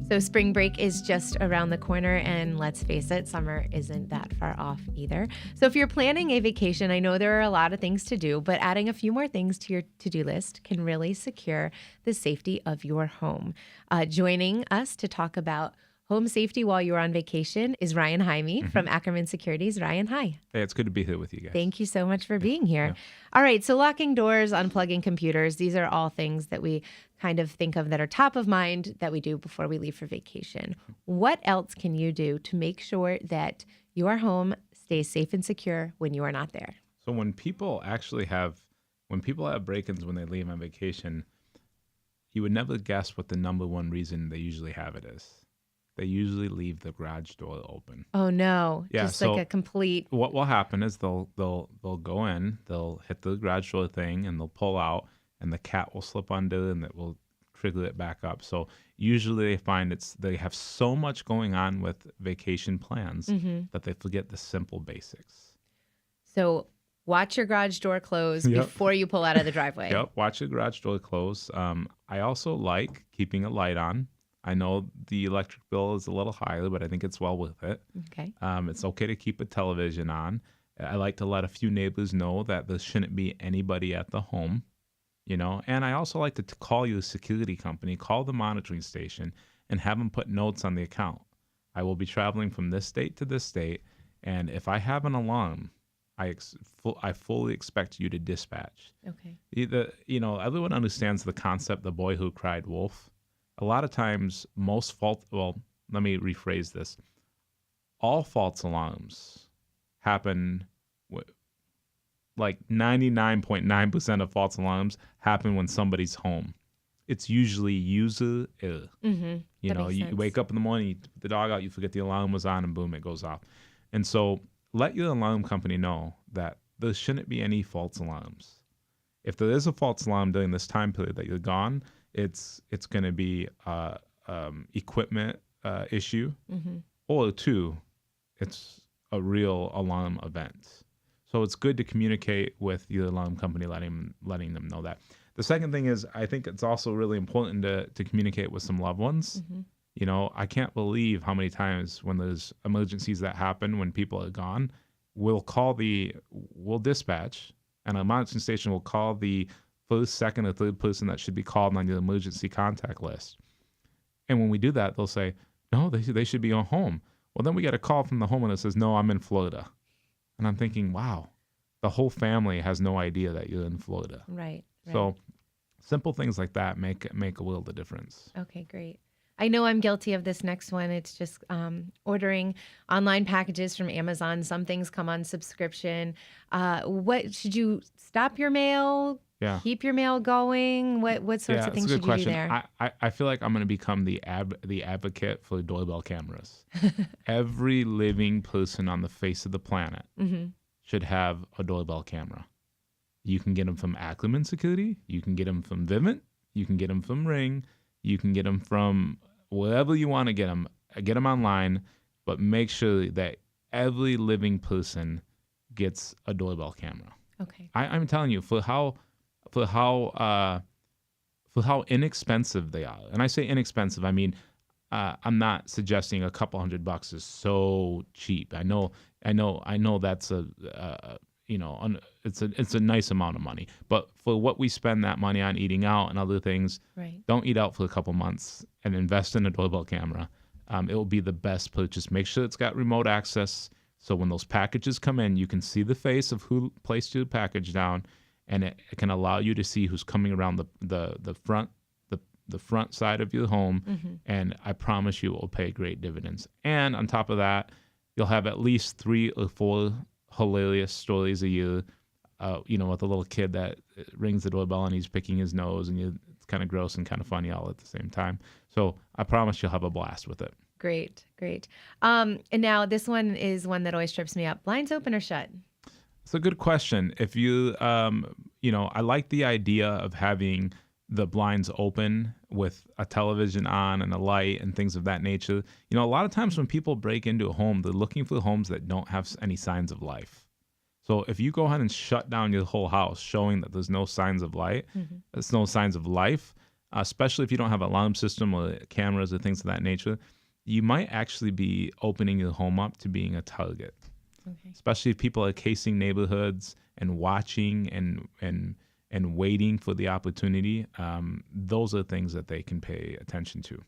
So spring break is just around the corner, and let's face it, summer isn't that far off either. So if you're planning a vacation, I know there are a lot of things to do, but adding a few more things to your to-do list can really secure the safety of your home. Joining us to talk about home safety while you're on vacation is Ryan Jaime from Ackerman Securities. Ryan, hi. Hey, it's good to be here with you guys. Thank you so much for being here. Yeah. All right, so locking doors, unplugging computers, these are all things that we kind of think of that are top of mind that we do before we leave for vacation. What else can you do to make sure that your home stays safe and secure when you are not there? So when people have break-ins when they leave on vacation, you would never guess what the number one reason they usually have it is. They usually leave the garage door open. Oh no, Yeah, just so like a complete. What will happen is they'll go in, they'll hit the garage door thing, and they'll pull out, and the cat will slip under, and it will trigger it back up. So usually they find they have so much going on with vacation plans that they forget the simple basics. So watch your garage door close Yep. before you pull out of the driveway. Yep, watch the garage door close. I also like keeping a light on. I know the electric bill is a little higher, but I think it's well worth it. Okay. It's okay to keep a television on. I like to let a few neighbors know that there shouldn't be anybody at the home, And I also like to call your security company, call the monitoring station, and have them put notes on the account. I will be traveling from this state to this state, and if I have an alarm, I fully expect you to dispatch. Okay. Everyone understands the concept, the boy who cried wolf. A lot of times, let me rephrase this. All false alarms happen, like 99.9% of false alarms happen when somebody's home. It's usually user error. That You makes sense. wake up in the morning, you put the dog out, you forget the alarm was on, and boom, it goes off. And so let your alarm company know that there shouldn't be any false alarms. If there is a false alarm during this time period that you're gone, it's going to be equipment issue, or two, it's a real alarm event. So it's good to communicate with your alarm company, letting them know that. The second thing is, I think it's also really important to communicate with some loved ones. I can't believe how many times when there's emergencies that happen when people are gone, we'll dispatch, and a monitoring station will call the first, second, or third person that should be called on your emergency contact list. And when we do that, they'll say, no, they should be on home. Well, then we get a call from the homeowner that says, no, I'm in Florida. And I'm thinking, wow, the whole family has no idea that you're in Florida. Right. So simple things like that make a world of difference. Okay, great. I know I'm guilty of this next one. It's just ordering online packages from Amazon. Some things come on subscription. What should you stop your mail? Yeah. Keep your mail going? What sorts of things that's a should good you do question. there? I feel like I'm going to become the advocate for doorbell cameras. Every living person on the face of the planet should have a doorbell camera. You can get them from Ackerman Security. You can get them from Vivint. You can get them from Ring. You can get them from wherever you want to get them. Get them online, but make sure that every living person gets a doorbell camera. Okay. I'm telling you, for how inexpensive they are, and I say inexpensive, I mean I'm not suggesting a couple $100 is so cheap. I know that's it's a nice amount of money, but for what we spend that money on eating out and other things, Right. don't eat out for a couple months and invest in a doorbell camera. It will be the best purchase. Make sure it's got remote access, so when those packages come in, you can see the face of who placed your package down, and it can allow you to see who's coming around the front side of your home, and I promise you it will pay great dividends. And on top of that, you'll have at least 3 or 4 hilarious stories a year, with a little kid that rings the doorbell and he's picking his nose, and it's kind of gross and kind of funny all at the same time. So I promise you'll have a blast with it. Great. And now this one is one that always trips me up. Blinds open or shut? It's a good question. If you, I like the idea of having the blinds open with a television on and a light and things of that nature. A lot of times when people break into a home, they're looking for homes that don't have any signs of life. So if you go ahead and shut down your whole house, showing that there's no signs of light, there's no signs of life, especially if you don't have an alarm system or cameras or things of that nature, you might actually be opening your home up to being a target. Okay. Especially if people are casing neighborhoods and watching and waiting for the opportunity. Those are things that they can pay attention to.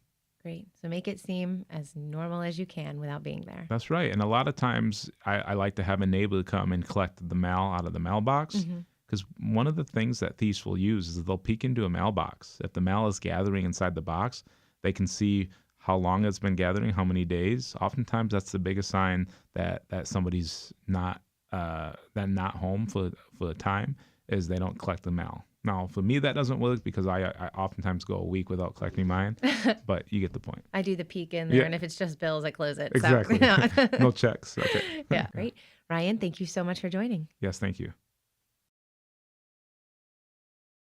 Great. So make it seem as normal as you can without being there. That's right. And a lot of times I like to have a neighbor come and collect the mail out of the mailbox. Because one of the things that thieves will use is they'll peek into a mailbox. If the mail is gathering inside the box, they can see how long it's been gathering, how many days. Oftentimes, that's the biggest sign that somebody's not home for a time, is they don't collect the mail. Now, for me, that doesn't work because I oftentimes go a week without collecting mine, but you get the point. I do the peek in there, Yeah. and if it's just bills, I close it. Exactly. So, No checks. Okay. yeah. Great. Ryan, thank you so much for joining. Yes, thank you.